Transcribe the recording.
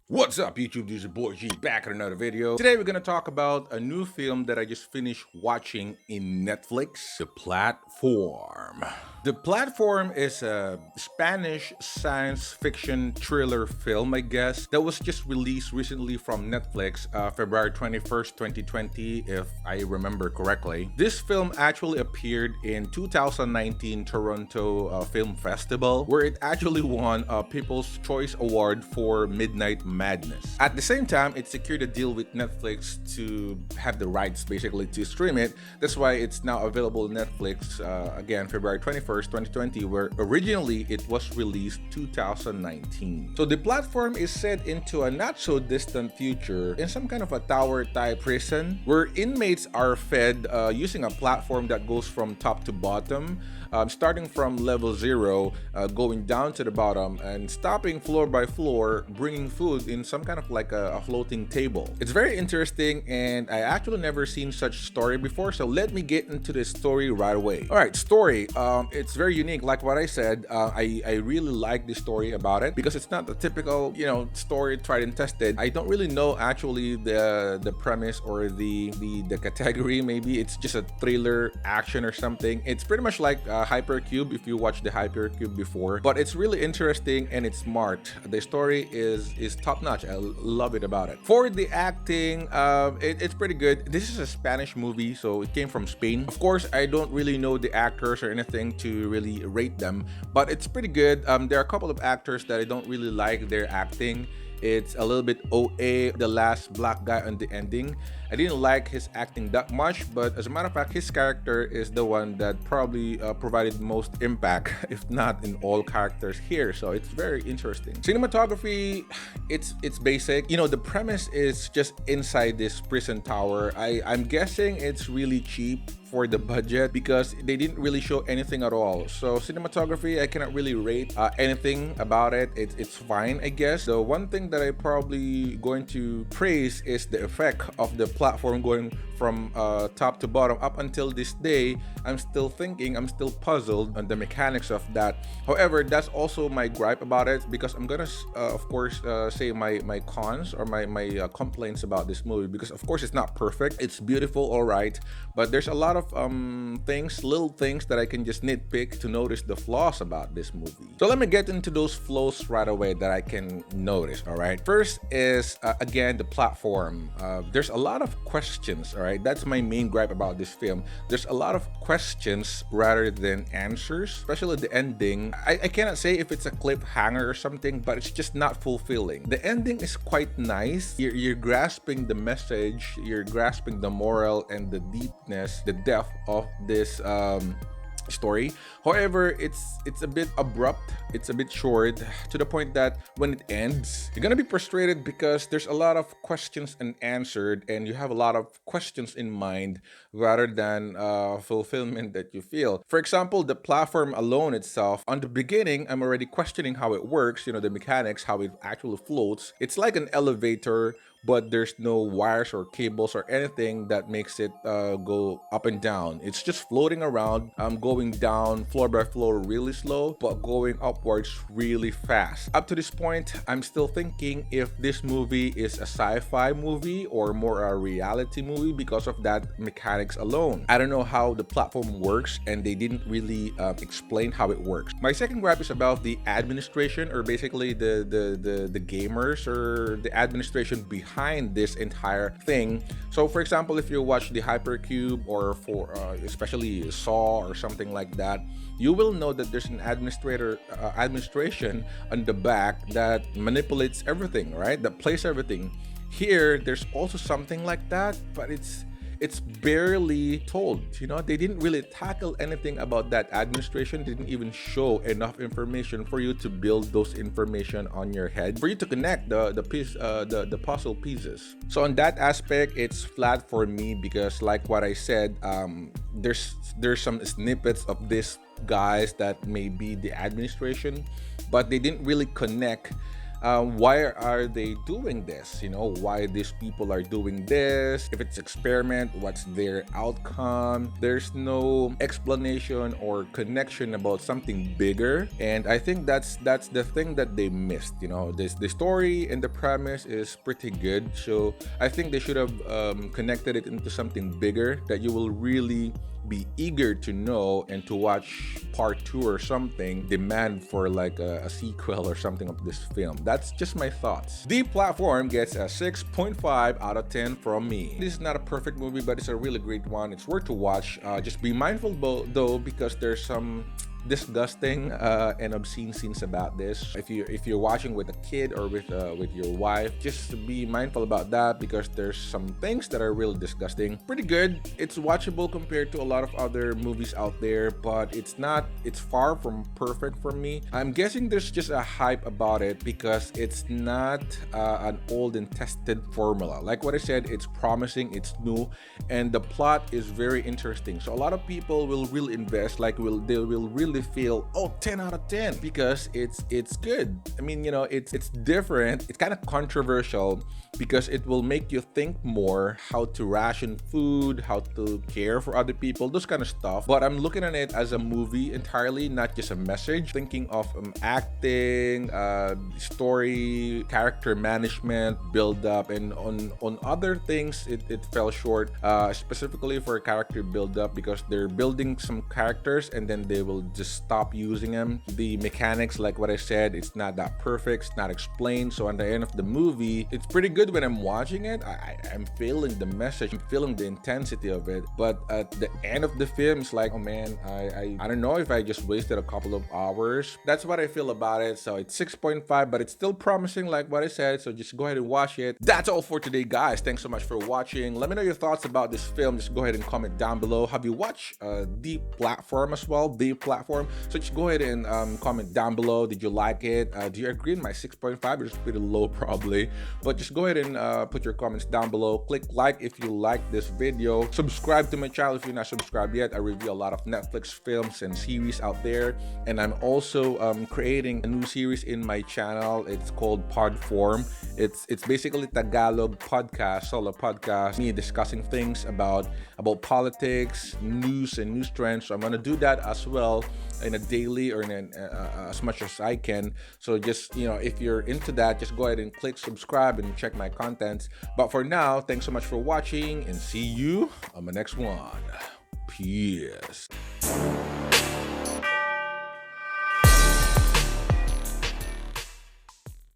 What's up, YouTube? This is your boy G back in another video. Today we're gonna talk about a new film that I just finished watching in Netflix, The Platform. The Platform is a Spanish science fiction thriller film, I guess, that was just released recently from Netflix, February 21st, 2020, if I remember correctly. This film actually appeared in 2019 Toronto Film Festival, where it actually won a People's Choice Award for Midnight Madness. At the same time, it secured a deal with Netflix to have the rights basically to stream it. That's why it's now available on Netflix again February 21st, 2020, where originally it was released 2019. So the platform is set into a not so distant future in some kind of a tower type prison where inmates are fed using a platform that goes from top to bottom, starting from level 0, going down to the bottom and stopping floor by floor, bringing food in some kind of like a floating table. It's very interesting, and I actually never seen such story before, so let me get into the story right away. All right, story. It's very unique. Like what I said, I really like the story about it because it's not the typical, story tried and tested. I don't really know actually the premise or the category. Maybe it's just a thriller action or something. It's pretty much like Hypercube, if you watched the Hypercube before, but it's really interesting and it's smart. The story is top notch. I love it about it. For the acting, it's pretty good. This is a Spanish movie, so it came from Spain. Of course, I don't really know the actors or anything to really rate them, but it's pretty good. There are a couple of actors that I don't really like their acting. It's a little bit OA, the last black guy on the ending. I didn't like his acting that much, but as a matter of fact, his character is the one that probably provided most impact, if not in all characters here. So it's very interesting. Cinematography, it's basic. The premise is just inside this prison tower. I'm guessing it's really cheap for the budget because they didn't really show anything at all. So cinematography, I cannot really rate anything about it. It's fine, I guess. The one thing that I probably going to praise is the effect of the platform going from top to bottom. Up until this day, I'm still puzzled on the mechanics of that. However, that's also my gripe about it, because I'm gonna of course say my cons or my complaints about this movie, because of course it's not perfect. It's beautiful, all right, but there's a lot of little things that I can just nitpick to notice the flaws about this movie. So let me get into those flaws right away that I can notice. All right, first is again the platform. There's a lot of questions. All right, that's my main gripe about this film. There's a lot of questions rather than answers, especially the ending. I cannot say if it's a cliffhanger or something, but it's just not fulfilling. The ending is quite nice. You're grasping the message, you're grasping the moral and the deepness, the depth of this story. However, it's a bit abrupt, it's a bit short, to the point that when it ends, you're gonna be frustrated because there's a lot of questions unanswered and you have a lot of questions in mind rather than fulfillment that you feel. For example, the platform alone itself, on the beginning, I'm already questioning how it works, the mechanics, how it actually floats. It's like an elevator, but there's no wires or cables or anything that makes it go up and down. It's just floating around, going down floor by floor really slow, but going upwards really fast. Up to this point, I'm still thinking if this movie is a sci-fi movie or more a reality movie because of that mechanics alone. I don't know how the platform works, and they didn't really explain how it works. My second gripe is about the administration, or basically the gamers or the administration behind this entire thing. So for example, if you watch the Hypercube or for especially Saw or something like that, you will know that there's an administration on the back that manipulates everything, right? That plays everything. Here, there's also something like that, but it's barely told. They didn't really tackle anything about that administration. They didn't even show enough information for you to build those information on your head, for you to connect the puzzle pieces. So on that aspect, it's flat for me because, like what I said, there's some snippets of this guys that may be the administration, but they didn't really connect why are they doing this? You know, why these people are doing this? If it's experiment, what's their outcome? There's no explanation or connection about something bigger, and I think that's the thing that they missed. You know, the story and the premise is pretty good, so I think they should have connected it into something bigger that you will really be eager to know and to watch part 2 or something, demand for like a sequel or something of this film. That's just my thoughts. The Platform gets a 6.5 out of 10 from me. This is not a perfect movie, but it's a really great one. It's worth to watch. Just be mindful though, because there's some disgusting and obscene scenes about this. If you're watching with a kid or with your wife, just be mindful about that, because there's some things that are really disgusting. Pretty good. It's watchable compared to a lot of other movies out there, but it's far from perfect for me. I'm guessing there's just a hype about it because it's not an old and tested formula. Like what I said, it's promising, it's new, and the plot is very interesting. So a lot of people will really invest, they will really feel, oh, 10 out of 10, because it's good. I mean, you know, it's different. It's kind of controversial because it will make you think more how to ration food, how to care for other people, those kind of stuff. But I'm looking at it as a movie entirely, not just a message. Thinking of acting, story, character management, build up, and on other things it fell short, specifically for character build up, because they're building some characters and then they will just stop using them. The mechanics, like what I said, it's not that perfect, it's not explained. So at the end of the movie, it's pretty good when I'm watching it. I'm feeling the message, I'm feeling the intensity of it, but at the end of the film, it's like, oh man, I don't know if I just wasted a couple of hours. That's what I feel about it. So it's 6.5, but it's still promising, like what I said. So just go ahead and watch it. That's all for today, guys. Thanks so much for watching. Let me know your thoughts about this film. Just go ahead and comment down below. Have you watched The Platform as well? The Platform. So just go ahead and comment down below. Did you like it? Do you agree with my 6.5? It's pretty low probably, but just go ahead and put your comments down below. Click like if you like this video. Subscribe to my channel if you're not subscribed yet. I review a lot of Netflix films and series out there, and I'm also creating a new series in my channel. It's called Podform. It's basically Tagalog podcast, solo podcast, me discussing things about politics, news, and news trends. So I'm gonna do that as well in a daily or in as much as I can. So just, you know, if you're into that, just go ahead and click subscribe and check my contents. But for now, thanks so much for watching, and see you on the next one. Peace.